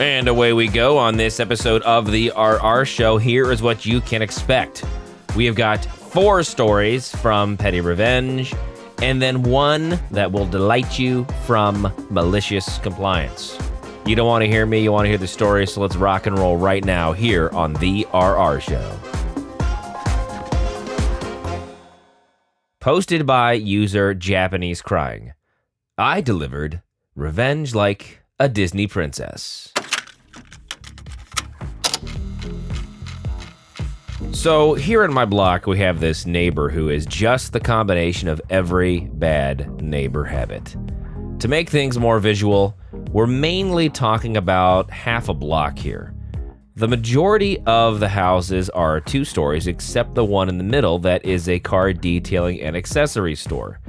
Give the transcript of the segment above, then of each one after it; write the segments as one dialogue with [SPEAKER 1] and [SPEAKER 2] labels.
[SPEAKER 1] And away we go on this episode of the RR Show. Here is what you can expect. We have got 4 stories from PettyRevenge, and then one that will delight you from MaliciousCompliance. You don't want to hear me, you want to hear the story, so let's rock and roll right now here on the RR Show. Posted by user Japanese Crying. I delivered revenge like a Disney princess. So here in my block, we have this neighbor who is just the combination of every bad neighbor habit. To make things more visual, we're mainly talking about half a block here. The majority of the houses are 2 stories, except the one in the middle that is a car detailing and accessory store.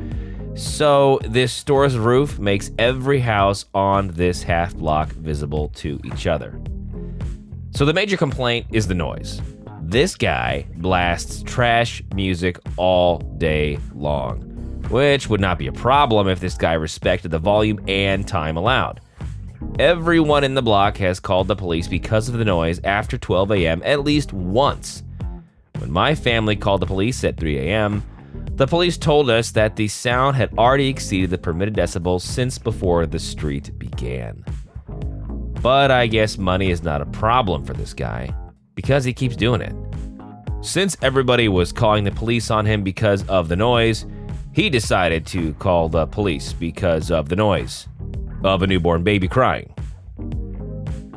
[SPEAKER 1] So this store's roof makes every house on this half block visible to each other. So the major complaint is the noise. This guy blasts trash music all day long, which would not be a problem if this guy respected the volume and time allowed. Everyone in the block has called the police because of the noise after 12 a.m. at least once. When my family called the police at 3 a.m., the police told us that the sound had already exceeded the permitted decibels since before the street began. But I guess money is not a problem for this guy, because he keeps doing it. Since everybody was calling the police on him because of the noise, he decided to call the police because of the noise of a newborn baby crying.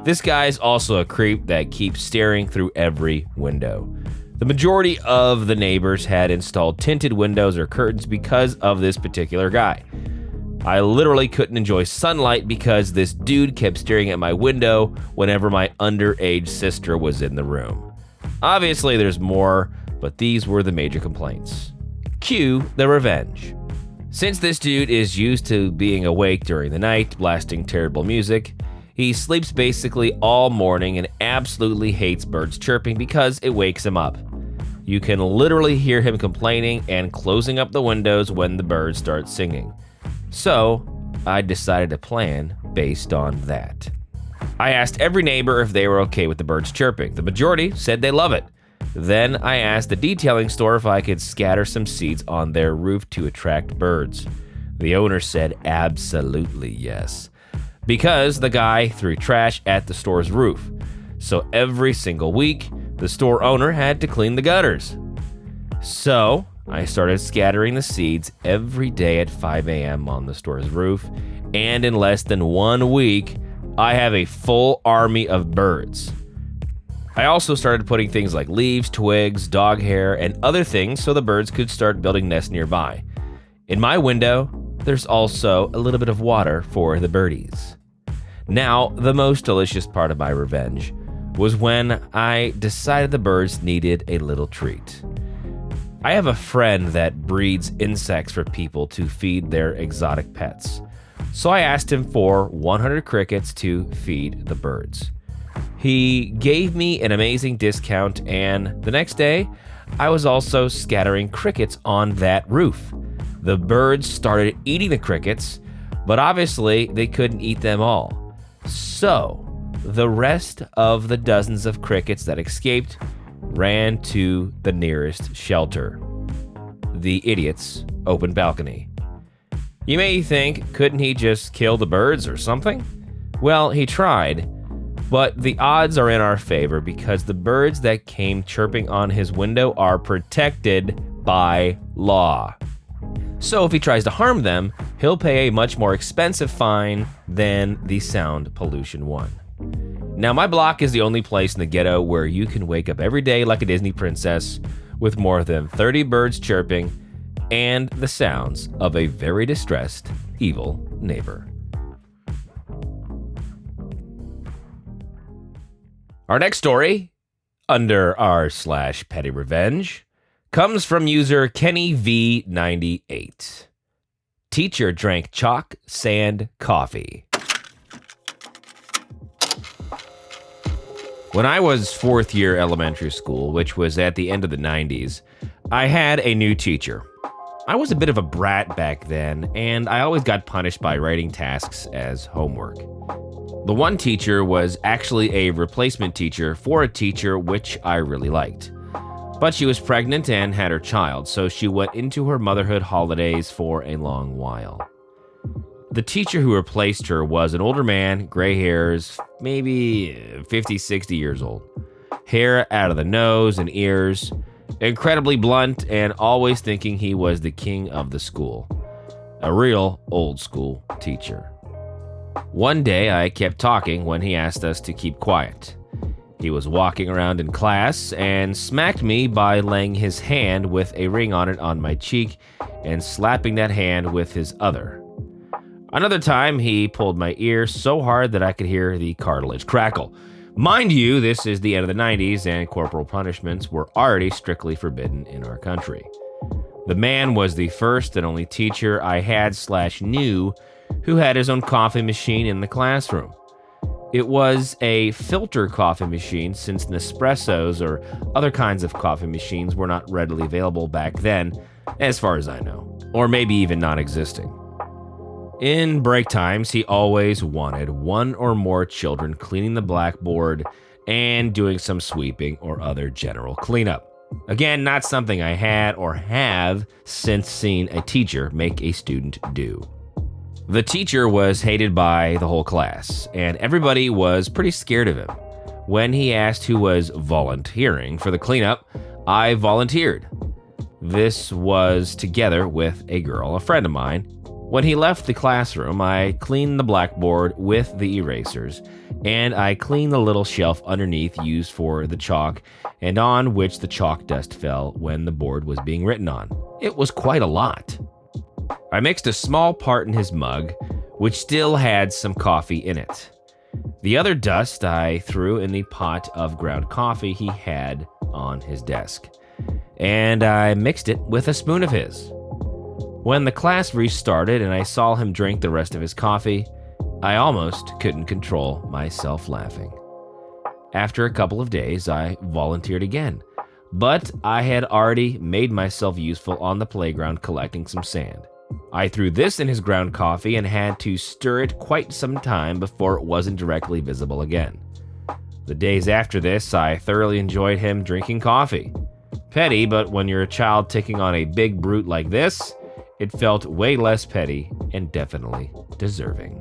[SPEAKER 1] This guy's also a creep that keeps staring through every window. The majority of the neighbors had installed tinted windows or curtains because of this particular guy. I literally couldn't enjoy sunlight because this dude kept staring at my window whenever my underage sister was in the room. Obviously, there's more, but these were the major complaints. Cue the revenge. Since this dude is used to being awake during the night, blasting terrible music, he sleeps basically all morning and absolutely hates birds chirping because it wakes him up. You can literally hear him complaining and closing up the windows when the birds start singing. So, I decided a plan based on that. I asked every neighbor if they were okay with the birds chirping. The majority said they love it. Then I asked the detailing store if I could scatter some seeds on their roof to attract birds. The owner said absolutely yes, because the guy threw trash at the store's roof. So every single week, the store owner had to clean the gutters. So I started scattering the seeds every day at 5 a.m. on the store's roof, and in less than 1 week, I have a full army of birds. I also started putting things like leaves, twigs, dog hair, and other things so the birds could start building nests nearby. In my window, there's also a little bit of water for the birdies. Now, the most delicious part of my revenge was when I decided the birds needed a little treat. I have a friend that breeds insects for people to feed their exotic pets. So I asked him for 100 crickets to feed the birds. He gave me an amazing discount, and the next day, I was also scattering crickets on that roof. The birds started eating the crickets, but obviously they couldn't eat them all. So, the rest of the dozens of crickets that escaped ran to the nearest shelter, the idiot's open balcony. You may think, couldn't he just kill the birds or something? Well, he tried, but the odds are in our favor because the birds that came chirping on his window are protected by law. So if he tries to harm them, he'll pay a much more expensive fine than the sound pollution one. Now, my block is the only place in the ghetto where you can wake up every day like a Disney princess with more than 30 birds chirping and the sounds of a very distressed, evil neighbor. Our next story, under r/PettyRevenge, comes from user KennyV98. Teacher drank chalk, sand, coffee. When I was 4th year elementary school, which was at the end of the 90s, I had a new teacher. I was a bit of a brat back then, and I always got punished by writing tasks as homework. The one teacher was actually a replacement teacher for a teacher which I really liked. But she was pregnant and had her child, so she went into her motherhood holidays for a long while. The teacher who replaced her was an older man, gray hairs, maybe 50, 60 years old. Hair out of the nose and ears, incredibly blunt and always thinking he was the king of the school. A real old school teacher. One day I kept talking when he asked us to keep quiet. He was walking around in class and smacked me by laying his hand with a ring on it on my cheek and slapping that hand with his other. Another time, he pulled my ear so hard that I could hear the cartilage crackle. Mind you, this is the end of the 90s and corporal punishments were already strictly forbidden in our country. The man was the first and only teacher I had/knew who had his own coffee machine in the classroom. It was a filter coffee machine since Nespressos or other kinds of coffee machines were not readily available back then, as far as I know, or maybe even non-existing. In break times, he always wanted one or more children cleaning the blackboard and doing some sweeping or other general cleanup. Again, not something I had or have since seen a teacher make a student do. The teacher was hated by the whole class, and everybody was pretty scared of him. When he asked who was volunteering for the cleanup, I volunteered. This was together with a girl, a friend of mine. When he left the classroom, I cleaned the blackboard with the erasers, and I cleaned the little shelf underneath used for the chalk and on which the chalk dust fell when the board was being written on. It was quite a lot. I mixed a small part in his mug, which still had some coffee in it. The other dust I threw in the pot of ground coffee he had on his desk, and I mixed it with a spoon of his. When the class restarted and I saw him drink the rest of his coffee, I almost couldn't control myself laughing. After a couple of days, I volunteered again, but I had already made myself useful on the playground collecting some sand. I threw this in his ground coffee and had to stir it quite some time before it wasn't directly visible again. The days after this, I thoroughly enjoyed him drinking coffee. Petty, but when you're a child taking on a big brute like this, it felt way less petty and definitely deserving.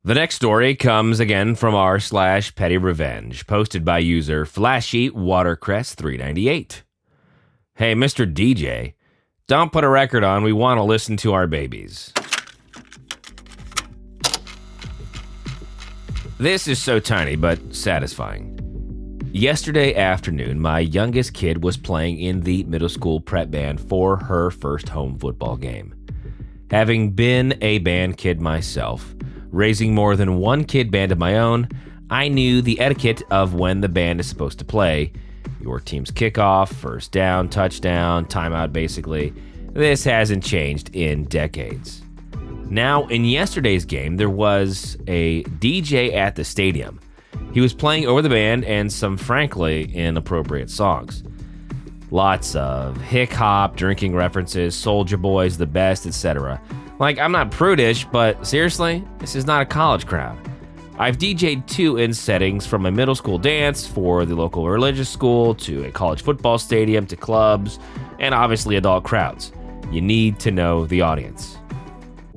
[SPEAKER 1] The next story comes again from r/PettyRevenge, posted by user FlashyWatercress398. Hey, Mr. DJ, don't put a record on. We want to listen to our babies. This is so tiny but satisfying. Yesterday afternoon, my youngest kid was playing in the middle school prep band for her first home football game. Having been a band kid myself, raising more than one kid band of my own, I knew the etiquette of when the band is supposed to play. Your team's kickoff, first down, touchdown, timeout basically. This hasn't changed in decades. Now, in yesterday's game, there was a DJ at the stadium. He was playing over the band and some frankly inappropriate songs. Lots of hick-hop, drinking references, Soulja Boy's the best, etc. Like, I'm not prudish, but seriously, this is not a college crowd. I've DJ'd too in settings from a middle school dance for the local religious school to a college football stadium to clubs and obviously adult crowds. You need to know the audience.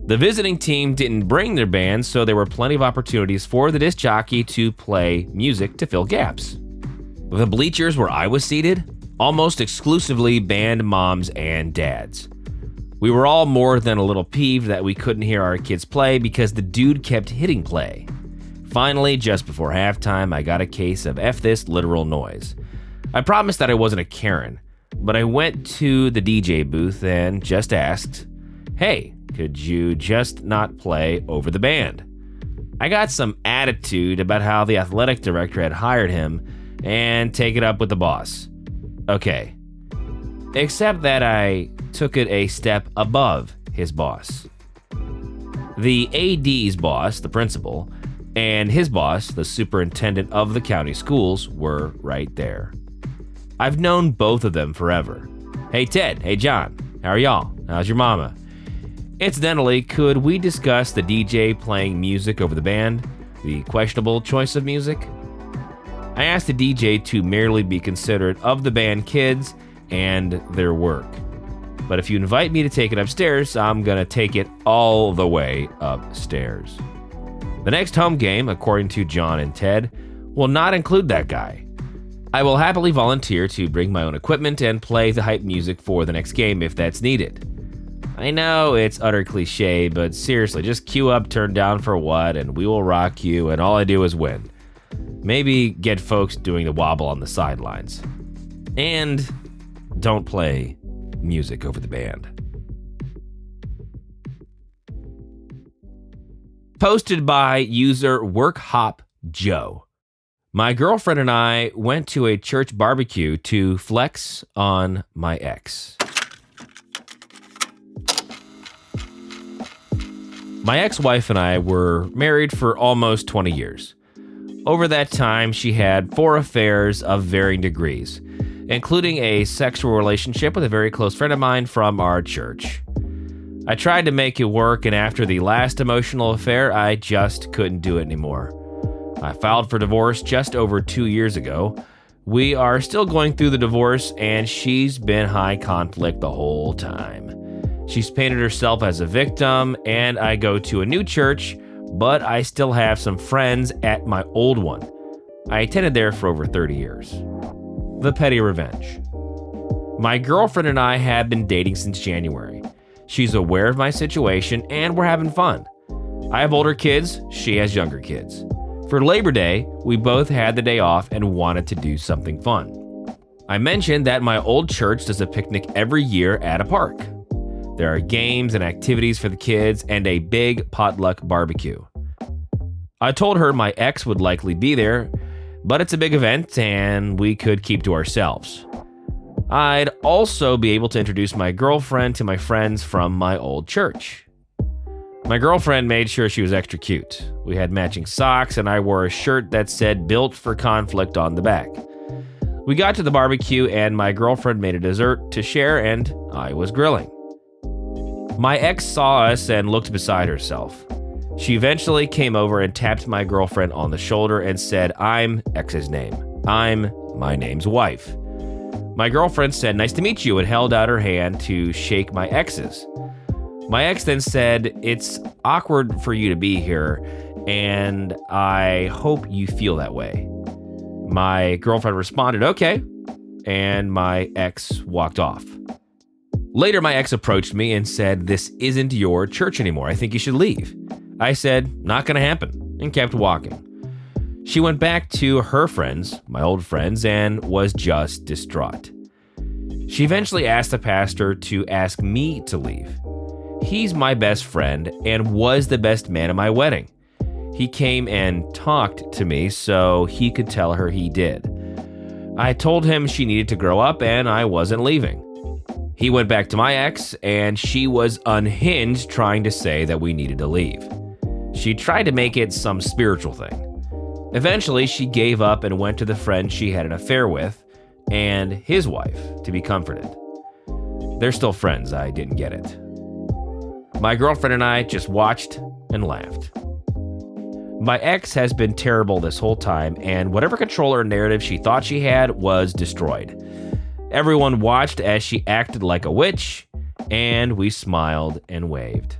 [SPEAKER 1] The visiting team didn't bring their band, so there were plenty of opportunities for the disc jockey to play music to fill gaps. The bleachers where I was seated, almost exclusively band moms and dads. We were all more than a little peeved that we couldn't hear our kids play because the dude kept hitting play. Finally, just before halftime, I got a case of F this literal noise. I promised that I wasn't a Karen, but I went to the DJ booth and just asked, "Hey, could you just not play over the band?" I got some attitude about how the athletic director had hired him and take it up with the boss. Okay. Except that I took it a step above his boss. The AD's boss, the principal, and his boss, the superintendent of the county schools, were right there. I've known both of them forever. Hey Ted, hey John, how are y'all? How's your mama? Incidentally, could we discuss the DJ playing music over the band? The questionable choice of music? I asked the DJ to merely be considerate of the band kids and their work. But if you invite me to take it upstairs, I'm gonna take it all the way upstairs. The next home game, according to John and Ted, will not include that guy. I will happily volunteer to bring my own equipment and play the hype music for the next game if that's needed. I know it's utter cliche, but seriously, just queue up Turn Down for What and we will rock you, and all I do is win. Maybe get folks doing the wobble on the sidelines. And don't play music over the band. Posted by user WorkHopJoe. My girlfriend and I went to a church barbecue to flex on my ex. My ex-wife and I were married for almost 20 years. Over that time, she had 4 affairs of varying degrees, including a sexual relationship with a very close friend of mine from our church. I tried to make it work, and after the last emotional affair, I just couldn't do it anymore. I filed for divorce just over 2 years ago. We are still going through the divorce, and she's been high conflict the whole time. She's painted herself as a victim, and I go to a new church, but I still have some friends at my old one. I attended there for over 30 years. The Petty Revenge. My girlfriend and I have been dating since January. She's aware of my situation, and we're having fun. I have older kids, she has younger kids. For Labor Day, we both had the day off and wanted to do something fun. I mentioned that my old church does a picnic every year at a park. There are games and activities for the kids and a big potluck barbecue. I told her my ex would likely be there, but it's a big event and we could keep to ourselves. I'd also be able to introduce my girlfriend to my friends from my old church. My girlfriend made sure she was extra cute. We had matching socks and I wore a shirt that said "Built for Conflict" on the back. We got to the barbecue and my girlfriend made a dessert to share and I was grilling. My ex saw us and looked beside herself. She eventually came over and tapped my girlfriend on the shoulder and said, "I'm X's name. I'm my name's wife." My girlfriend said, "Nice to meet you," and held out her hand to shake my ex's. My ex then said, "It's awkward for you to be here, and I hope you feel that way." My girlfriend responded, "Okay," and my ex walked off. Later, my ex approached me and said, "This isn't your church anymore. I think you should leave." I said, "Not gonna happen," and kept walking. She went back to her friends, my old friends, and was just distraught. She eventually asked the pastor to ask me to leave. He's my best friend and was the best man at my wedding. He came and talked to me so he could tell her he did. I told him she needed to grow up and I wasn't leaving. He went back to my ex, and she was unhinged trying to say that we needed to leave. She tried to make it some spiritual thing. Eventually, she gave up and went to the friend she had an affair with and his wife to be comforted. They're still friends, I didn't get it. My girlfriend and I just watched and laughed. My ex has been terrible this whole time, and whatever control or narrative she thought she had was destroyed. Everyone watched as she acted like a witch, and we smiled and waved.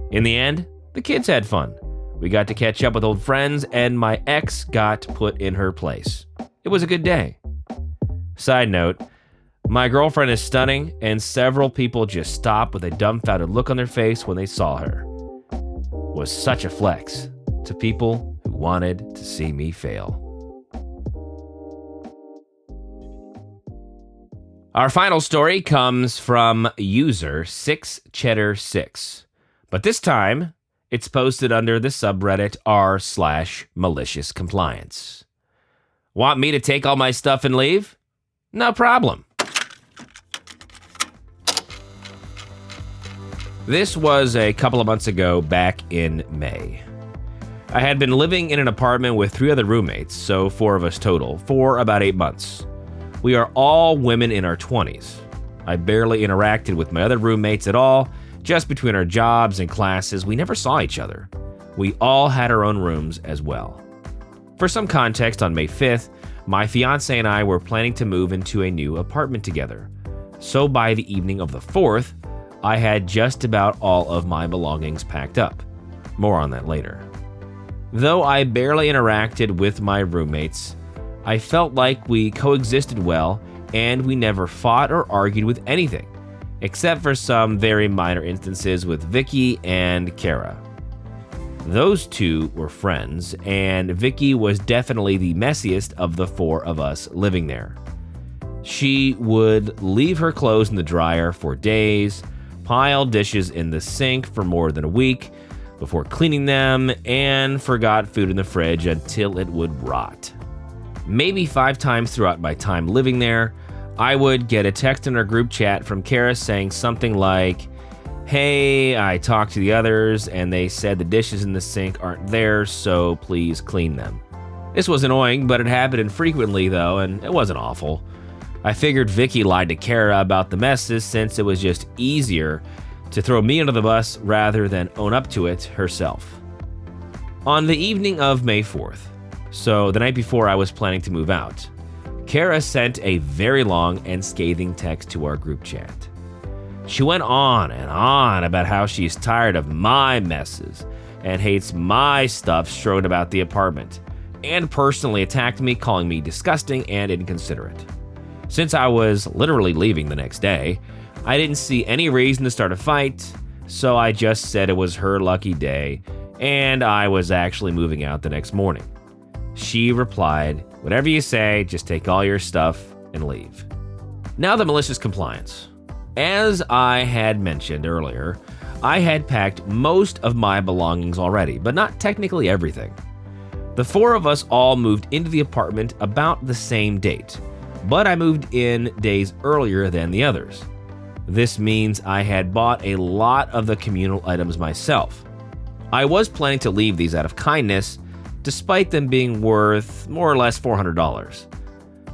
[SPEAKER 1] In the end, the kids had fun. We got to catch up with old friends, and my ex got put in her place. It was a good day. Side note, my girlfriend is stunning, and several people just stopped with a dumbfounded look on their face when they saw her. It was such a flex to people who wanted to see me fail. Our final story comes from user 6cheddar6, but this time it's posted under the subreddit r/MaliciousCompliance. Want me to take all my stuff and leave? No problem. This was a couple of months ago back in May. I had been living in an apartment with 3 other roommates, so 4 of us total, for about 8 months. We are all women in our 20s. I barely interacted with my other roommates at all. Just between our jobs and classes, we never saw each other. We all had our own rooms as well. For some context, on May 5th, my fiance and I were planning to move into a new apartment together. So by the evening of the 4th, I had just about all of my belongings packed up. More on that later. Though I barely interacted with my roommates, I felt like we coexisted well and we never fought or argued with anything, except for some very minor instances with Vicky and Kara. Those two were friends, and Vicky was definitely the messiest of the four of us living there. She would leave her clothes in the dryer for days, pile dishes in the sink for more than a week before cleaning them, and forgot food in the fridge until it would rot. Maybe 5 times throughout my time living there, I would get a text in our group chat from Kara saying something like, "Hey, I talked to the others and they said the dishes in the sink aren't there, so please clean them." This was annoying, but it happened infrequently though, and it wasn't awful. I figured Vicky lied to Kara about the messes since it was just easier to throw me under the bus rather than own up to it herself. On the evening of May 4th, so the night before I was planning to move out, Kara sent a very long and scathing text to our group chat. She went on and on about how she's tired of my messes and hates my stuff strewn about the apartment, and personally attacked me, calling me disgusting and inconsiderate. Since I was literally leaving the next day, I didn't see any reason to start a fight, so I just said it was her lucky day and I was actually moving out the next morning. She replied, "Whatever you say, just take all your stuff and leave." Now the malicious compliance. As I had mentioned earlier, I had packed most of my belongings already, but not technically everything. The 4 of us all moved into the apartment about the same date, but I moved in days earlier than the others. This means I had bought a lot of the communal items myself. I was planning to leave these out of kindness, despite them being worth more or less $400.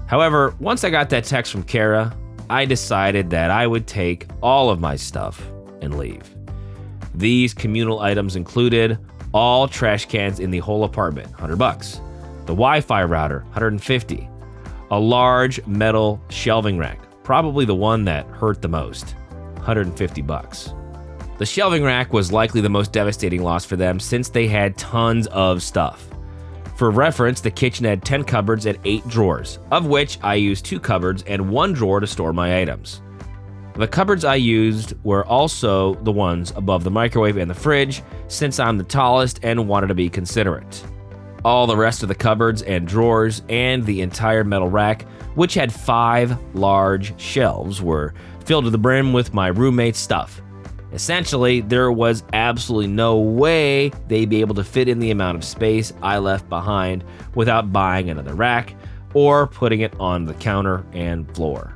[SPEAKER 1] However, once I got that text from Kara, I decided that I would take all of my stuff and leave. These communal items included all trash cans in the whole apartment, $100. The Wi-Fi router, $150. A large metal shelving rack, probably the one that hurt the most, $150. The shelving rack was likely the most devastating loss for them since they had tons of stuff. For reference, the kitchen had 10 cupboards and 8 drawers, of which I used 2 cupboards and 1 drawer to store my items. The cupboards I used were also the ones above the microwave and the fridge, since I'm the tallest and wanted to be considerate. All the rest of the cupboards and drawers and the entire metal rack, which had 5 large shelves, were filled to the brim with my roommate's stuff. Essentially, there was absolutely no way they'd be able to fit in the amount of space I left behind without buying another rack or putting it on the counter and floor.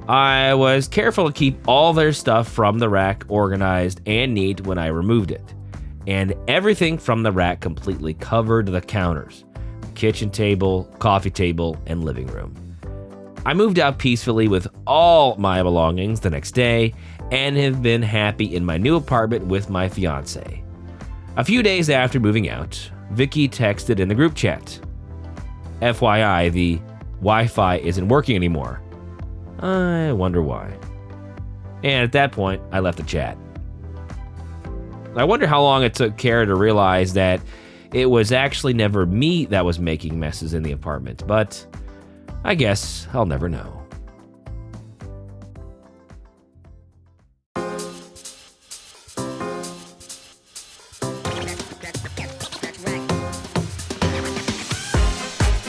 [SPEAKER 1] I was careful to keep all their stuff from the rack organized and neat when I removed it, and everything from the rack completely covered the counters, kitchen table, coffee table, and living room. I moved out peacefully with all my belongings the next day and have been happy in my new apartment with my fiance. A few days after moving out, Vicky texted in the group chat, "FYI, the Wi-Fi isn't working anymore. I wonder why." And at that point, I left the chat. I wonder how long it took Kara to realize that it was actually never me that was making messes in the apartment, but I guess I'll never know.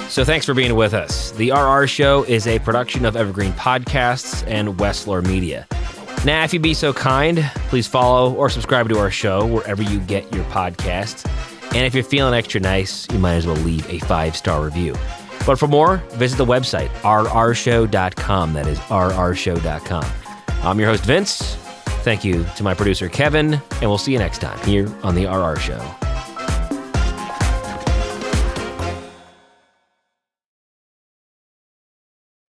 [SPEAKER 1] So thanks for being with us. The RR Show is a production of Evergreen Podcasts and Wessler Media. Now, if you'd be so kind, please follow or subscribe to our show wherever you get your podcasts. And if you're feeling extra nice, you might as well leave a 5-star review. But for more, visit the website, rrshow.com. That is rrshow.com. I'm your host, Vince. Thank you to my producer, Kevin, and we'll see you next time here on The RR Show.